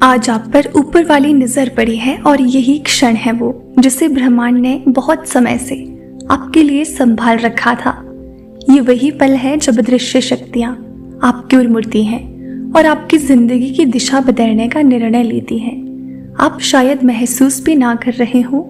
आज आप पर ऊपर वाली नजर पड़ी है और यही क्षण है वो जिसे ब्रह्मांड ने बहुत समय से आपके लिए संभाल रखा था। ये वही पल है जब अदृश्य शक्तियां आपकी ओर मुड़ती हैं और आपकी जिंदगी की दिशा बदलने का निर्णय लेती हैं। आप शायद महसूस भी ना कर रहे हो,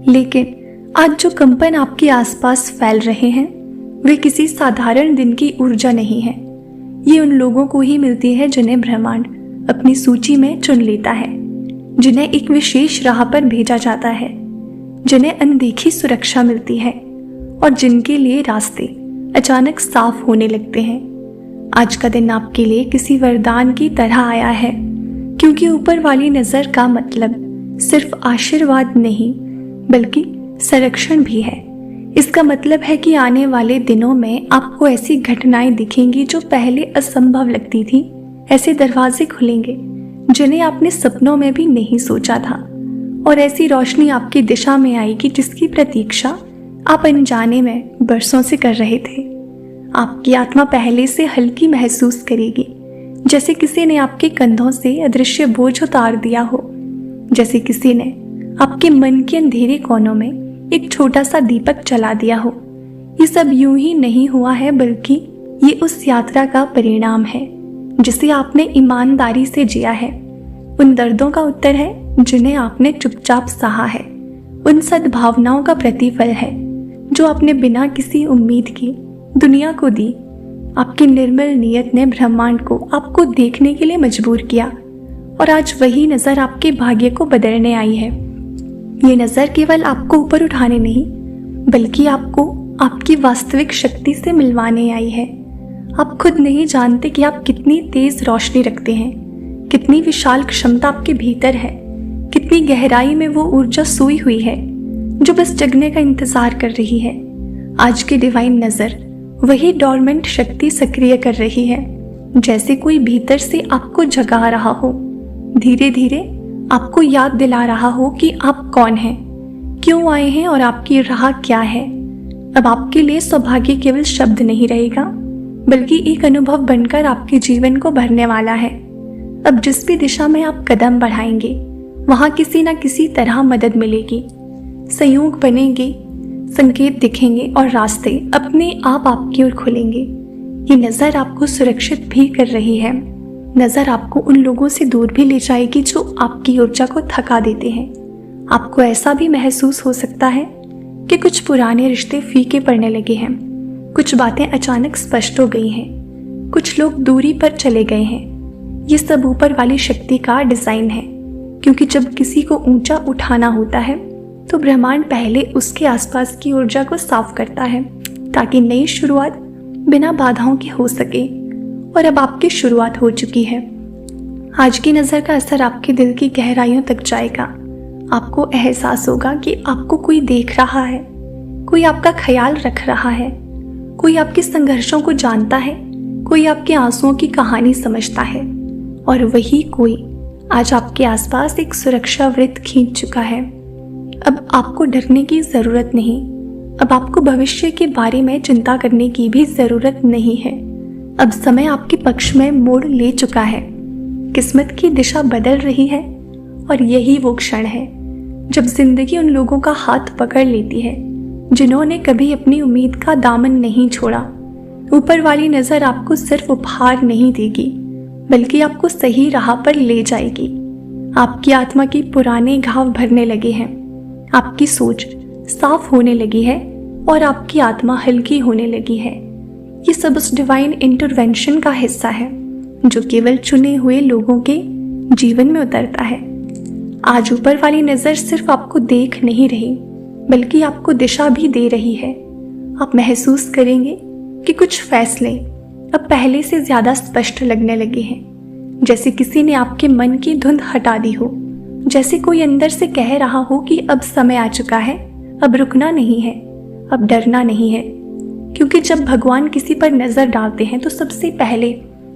लेकिन आज जो कंपन आपके आसपास फैल रहे हैं वे किसी साधारण दिन की ऊर्जा नहीं है। ये उन लोगों को ही मिलती है जिन्हें ब्रह्मांड अपनी सूची में चुन लेता है, जिन्हें एक विशेष राह पर भेजा जाता है, जिन्हें अनदेखी सुरक्षा मिलती है और जिनके लिए रास्ते अचानक साफ होने लगते हैं। आज का दिन आपके लिए किसी वरदान की तरह आया है, क्योंकि ऊपर वाली नजर का मतलब सिर्फ आशीर्वाद नहीं बल्कि संरक्षण भी है। इसका मतलब है कि आने वाले दिनों में आपको ऐसी घटनाएं दिखेंगी जो पहले असंभव लगती थी। ऐसे दरवाजे खुलेंगे जिन्हें आपने सपनों में भी नहीं सोचा था, और ऐसी रोशनी आपकी दिशा में आएगी जिसकी प्रतीक्षा आप अनजाने में बरसों से कर रहे थे। आपकी आत्मा पहले से हल्की महसूस करेगी, जैसे किसी ने आपके कंधों से अदृश्य बोझ उतार दिया हो, जैसे किसी ने आपके मन के अंधेरे कोनों में एक छोटा सा दीपक जला दिया हो। ये सब यूं ही नहीं हुआ है, बल्कि ये उस यात्रा का परिणाम है जिसे आपने ईमानदारी से जिया है। उन दर्दों का उत्तर है जिन्हें आपने चुपचाप सहा है। उन सद्भावनाओं का प्रतिफल है जो आपने बिना किसी उम्मीद की दुनिया को दी। आपकी निर्मल नीयत ने ब्रह्मांड को आपको देखने के लिए मजबूर किया, और आज वही नजर आपके भाग्य को बदलने आई है। ये नजर केवल आपको ऊपर उठाने नहीं बल्कि आपको आपकी वास्तविक शक्ति से मिलवाने आई है। आप खुद नहीं जानते कि आप कितनी तेज रोशनी रखते हैं, कितनी विशाल क्षमता आपके भीतर है, कितनी गहराई में वो ऊर्जा सोई हुई है जो बस जगने का इंतजार कर रही है। आज की डिवाइन नजर वही डोरमेंट शक्ति सक्रिय कर रही है, जैसे कोई भीतर से आपको जगा रहा हो, धीरे धीरे आपको याद दिला रहा हो कि आप कौन हैं, क्यों आए हैं और आपकी राह क्या है। अब आपके लिए सौभाग्य केवल शब्द नहीं रहेगा बल्कि एक अनुभव बनकर आपके जीवन को भरने वाला है। अब जिस भी दिशा में आप कदम बढ़ाएंगे वहां किसी न किसी तरह मदद मिलेगी, संयोग बनेंगे, संकेत दिखेंगे और रास्ते अपने आप आपकी ओर खुलेंगे। ये नजर आपको सुरक्षित भी कर रही है। नजर आपको उन लोगों से दूर भी ले जाएगी जो आपकी ऊर्जा को थका देते हैं। आपको ऐसा भी महसूस हो सकता है कि कुछ पुराने रिश्ते फीके पड़ने लगे हैं, कुछ बातें अचानक स्पष्ट हो गई हैं, कुछ लोग दूरी पर चले गए हैं। ये सब ऊपर वाली शक्ति का डिजाइन है, क्योंकि जब किसी को ऊंचा उठाना होता है तो ब्रह्मांड पहले उसके आसपास की ऊर्जा को साफ करता है ताकि नई शुरुआत बिना बाधाओं की हो सके। और अब आपकी शुरुआत हो चुकी है। आज की नजर का असर आपके दिल की गहराइयों तक जाएगा। आपको एहसास होगा कि आपको कोई देख रहा है, कोई आपका ख्याल रख रहा है, कोई आपके संघर्षों को जानता है, कोई आपके आंसुओं की कहानी समझता है, और वही कोई आज आपके आसपास एक सुरक्षा वृत्त खींच चुका है। अब आपको डरने की जरूरत नहीं, अब आपको भविष्य के बारे में चिंता करने की भी जरूरत नहीं है। अब समय आपके पक्ष में मोड़ ले चुका है, किस्मत की दिशा बदल रही है, और यही वो क्षण है जब जिंदगी उन लोगों का हाथ पकड़ लेती है जिन्होंने कभी अपनी उम्मीद का दामन नहीं छोड़ा। ऊपर वाली नजर आपको सिर्फ उपहार नहीं देगी बल्कि आपको सही राह पर ले जाएगी। आपकी आत्मा के पुराने घाव भरने लगे हैं, आपकी सोच साफ होने लगी है और आपकी आत्मा हल्की होने लगी है। ये सब उस डिवाइन इंटरवेंशन का हिस्सा है जो केवल चुने हुए लोगों के जीवन में उतरता है। आज ऊपर वाली नजर सिर्फ आपको देख नहीं रही बल्कि आपको दिशा भी दे रही है। आप महसूस करेंगे कि कुछ फैसले अब पहले से ज्यादा स्पष्ट लगने लगे हैं, जैसे किसी ने आपके मन की धुंध हटा दी हो, जैसे कोई अंदर से कह रहा हो कि अब समय आ चुका है, अब रुकना नहीं है, अब डरना नहीं है। क्योंकि जब भगवान किसी पर नजर डालते हैं तो सबसे पहले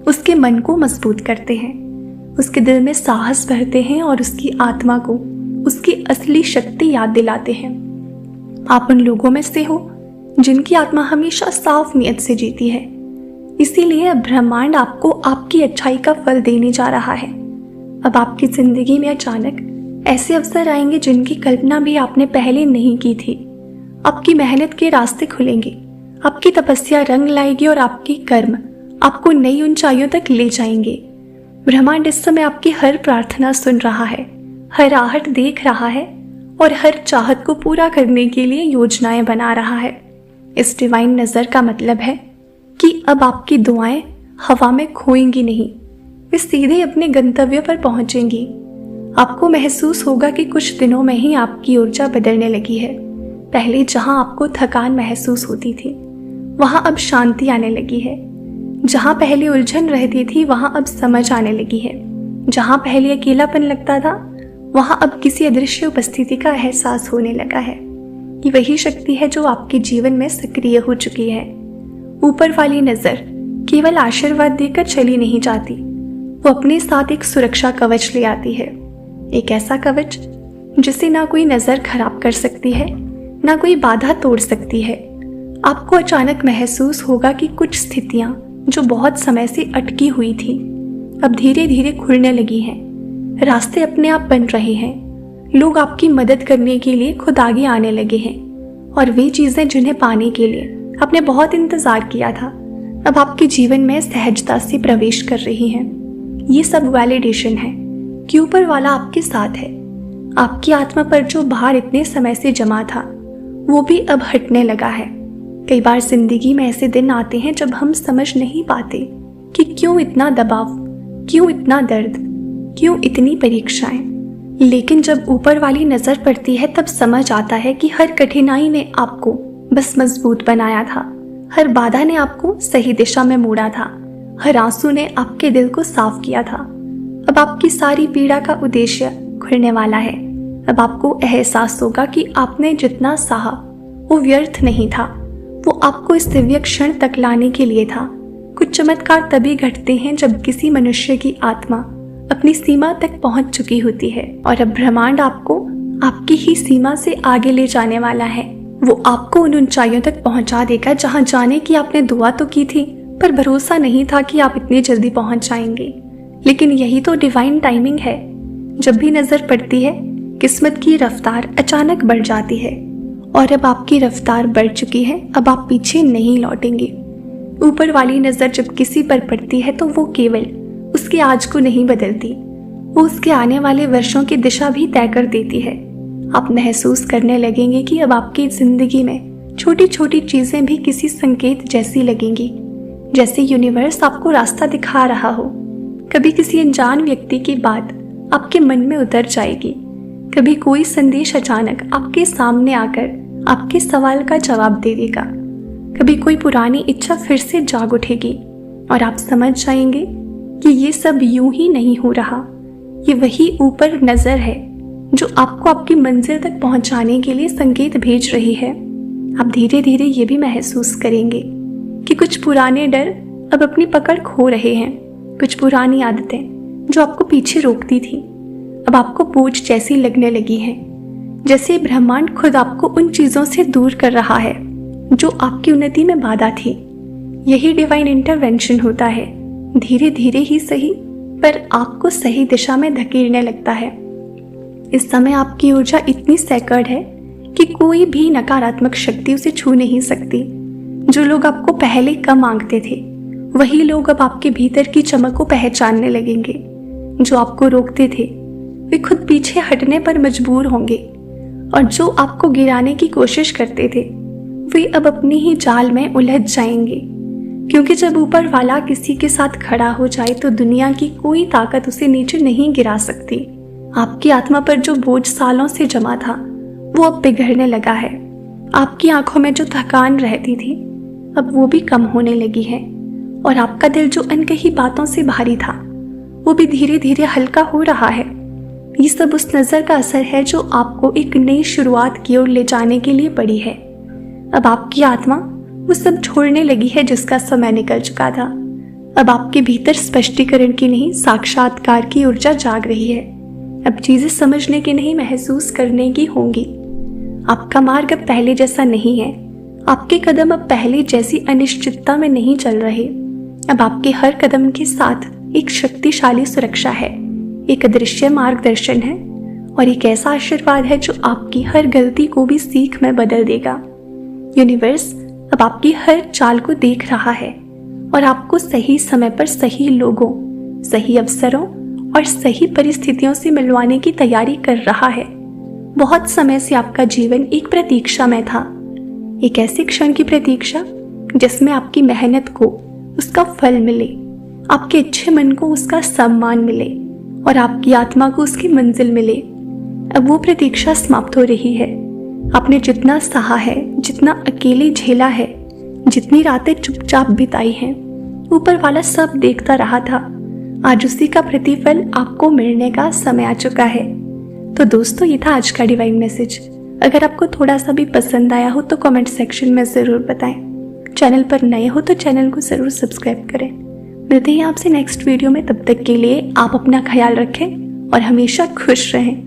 उसके मन को मजबूत करते हैं, उसके दिल में साहस भरते हैं और उसकी आत्मा को उसकी असली शक्ति याद दिलाते हैं। आप उन लोगों में से हो जिनकी आत्मा हमेशा साफ नीयत से जीती है। इसीलिए ब्रह्मांड आपको आपकी अच्छाई का फल देने जा रहा है। अब आपकी जिंदगी में अचानक ऐसे अवसर आएंगे जिनकी कल्पना भी आपने पहले नहीं की थी। आपकी मेहनत के रास्ते खुलेंगे, आपकी तपस्या रंग लाएगी और आपके कर्म आपको नई ऊंचाइयों तक ले जाएंगे। ब्रह्मांड इस समय आपकी हर प्रार्थना सुन रहा है, हर आहट देख रहा है और हर चाहत को पूरा करने के लिए योजनाएं बना रहा है। इस डिवाइन नज़र का मतलब है कि अब आपकी दुआएं हवा में खोएंगी नहीं, वे सीधे अपने गंतव्य पर पहुंचेंगी। आपको महसूस होगा कि कुछ दिनों में ही आपकी ऊर्जा बदलने लगी है। पहले जहां आपको थकान महसूस होती थी वहां अब शांति आने लगी है। जहां पहले उलझन रहती थी वहां अब समझ आने लगी है। जहां पहले अकेलापन लगता था वहां अब किसी अदृश्य उपस्थिति का एहसास होने लगा है। ये वही शक्ति है जो आपके जीवन में सक्रिय हो चुकी है। ऊपर वाली नजर केवल आशीर्वाद देकर चली नहीं जाती, वो अपने साथ एक सुरक्षा कवच ले आती है। एक ऐसा कवच जिसे ना कोई नजर खराब कर सकती है, ना कोई बाधा तोड़ सकती है। आपको अचानक महसूस होगा कि कुछ स्थितियां जो बहुत समय से अटकी हुई थी अब धीरे धीरे खुलने लगी हैं। रास्ते अपने आप बन रहे हैं। लोग आपकी मदद करने के लिए खुद आगे आने लगे हैं और वे चीजें जिन्हें पाने के लिए आपने बहुत इंतजार किया था अब आपके जीवन में सहजता से प्रवेश कर रही हैं। ये सब वैलिडेशन है कि ऊपर वाला आपके साथ है। आपकी आत्मा पर जो भार इतने समय से जमा था वो भी अब हटने लगा है। कई बार जिंदगी में ऐसे दिन आते हैं जब हम समझ नहीं पाते कि क्यों इतना दबाव, क्यों इतना दर्द, क्यों इतनी परीक्षाएं। लेकिन जब ऊपर वाली नजर पड़ती है तब समझ आता है कि हर कठिनाई ने आपको बस मजबूत बनाया था, हर बाधा ने आपको सही दिशा में मोड़ा था, हर आंसू ने आपके दिल को साफ किया था। अब आपकी सारी पीड़ा का उद्देश्य खुलने वाला है। अब आपको एहसास होगा कि आपने जितना सहा वो व्यर्थ नहीं था, वो आपको इस दिव्य क्षण तक लाने के लिए था। कुछ चमत्कार तभी घटते हैं जब किसी मनुष्य की आत्मा अपनी सीमा तक पहुंच चुकी होती है और अब ब्रह्मांड आपको आपकी ही सीमा से आगे ले जाने वाला है। वो आपको उन ऊंचाइयों तक पहुंचा देगा जहां जाने की आपने दुआ तो की थी, पर भरोसा नहीं था कि आप इतनी जल्दी पहुंच जाएंगे। लेकिन यही तो डिवाइन टाइमिंग है। जब भी नजर पड़ती है किस्मत की रफ्तार अचानक बढ़ जाती है और अब आपकी रफ्तार बढ़ चुकी है। अब आप पीछे नहीं लौटेंगे। ऊपर वाली नजर जब किसी पर पड़ती है तो वो केवल उसके आज को नहीं बदलती, वो उसके आने वाले वर्षों की दिशा भी तय कर देती है। आप महसूस करने लगेंगे कि अब आपकी जिंदगी में छोटी छोटी चीजें भी किसी संकेत जैसी लगेंगी, जैसे यूनिवर्स आपको रास्ता दिखा रहा हो। कभी किसी अनजान व्यक्ति की बात आपके मन में उतर जाएगी, कभी कोई संदेश अचानक आपके सामने आकर आपके सवाल का जवाब दे देगा, कभी कोई पुरानी इच्छा फिर से जाग उठेगी और आप समझ जाएंगे कि ये सब यूं ही नहीं हो रहा। ये वही ऊपर नजर है जो आपको आपकी मंजिल तक पहुंचाने के लिए संकेत भेज रही है। आप धीरे धीरे ये भी महसूस करेंगे कि कुछ पुराने डर अब अपनी पकड़ खो रहे हैं। कुछ पुरानी आदतें जो आपको पीछे रोकती थी अब आपको बोझ जैसी लगने लगी हैं, जैसे ब्रह्मांड खुद आपको उन चीजों से दूर कर रहा है जो आपकी उन्नति में बाधा थी। यही डिवाइन इंटरवेंशन होता है। धीरे धीरे ही सही पर आपको सही दिशा में धकेलने लगता है। इस समय आपकी ऊर्जा इतनी सैकड़ है कि कोई भी नकारात्मक शक्ति उसे छू नहीं सकती। जो लोग आपको पहले कम आंकते थे वही लोग अब आपके भीतर की चमक को पहचानने लगेंगे। जो आपको रोकते थे वे खुद पीछे हटने पर मजबूर होंगे और जो आपको गिराने की कोशिश करते थे वे अब अपनी ही जाल में उलझ जाएंगे। क्योंकि जब ऊपर वाला किसी के साथ खड़ा हो जाए तो दुनिया की कोई ताकत उसे नीचे नहीं गिरा सकती। आपकी आत्मा पर जो बोझ सालों से जमा था वो अब पिघलने लगा है। आपकी आंखों में जो थकान रहती थी अब वो भी कम होने लगी है और आपका दिल जो अनकही बातों से भारी था वो भी धीरे धीरे हल्का हो रहा है। ये सब उस नजर का असर है जो आपको एक नई शुरुआत की ओर ले जाने के लिए पड़ी है। अब आपकी आत्मा वो सब छोड़ने लगी है जिसका समय निकल चुका था। अब आपके भीतर स्पष्टीकरण की नहीं साक्षात्कार की ऊर्जा जाग रही है। अब चीजें समझने की नहीं महसूस करने की होंगी। आपका मार्ग अब पहले जैसा नहीं है। आपके कदम अब पहले जैसी अनिश्चितता में नहीं चल रहे। अब आपके हर कदम के साथ एक शक्तिशाली सुरक्षा है, एक अदृश्य मार्गदर्शन है और एक ऐसा आशीर्वाद है जो आपकी हर गलती को भी सीख में बदल देगा। यूनिवर्स अब आपकी हर चाल को देख रहा है और आपको सही समय पर सही लोगों, सही अवसरों और सही परिस्थितियों से मिलवाने की तैयारी कर रहा है। बहुत समय से आपका जीवन एक प्रतीक्षा में था, एक ऐसे क्षण की प्रतीक्षा जिसमें आपकी मेहनत को उसका फल मिले, आपके अच्छे मन को उसका सम्मान मिले और आपकी आत्मा को उसकी मंजिल मिले। अब वो प्रतीक्षा समाप्त हो रही है। आपने जितना सहा है, जितना अकेले झेला है, जितनी रातें चुपचाप बिताई हैं, ऊपर वाला सब देखता रहा था। आज उसी का प्रतिफल आपको मिलने का समय आ चुका है। तो दोस्तों, ये था आज का डिवाइन मैसेज। अगर आपको थोड़ा सा भी पसंद आया हो तो कमेंट सेक्शन में ज़रूर बताएं। चैनल पर नए हो तो चैनल को ज़रूर सब्सक्राइब करें। मिलते हैं आपसे नेक्स्ट वीडियो में। तब तक के लिए आप अपना ख्याल रखें और हमेशा खुश रहें।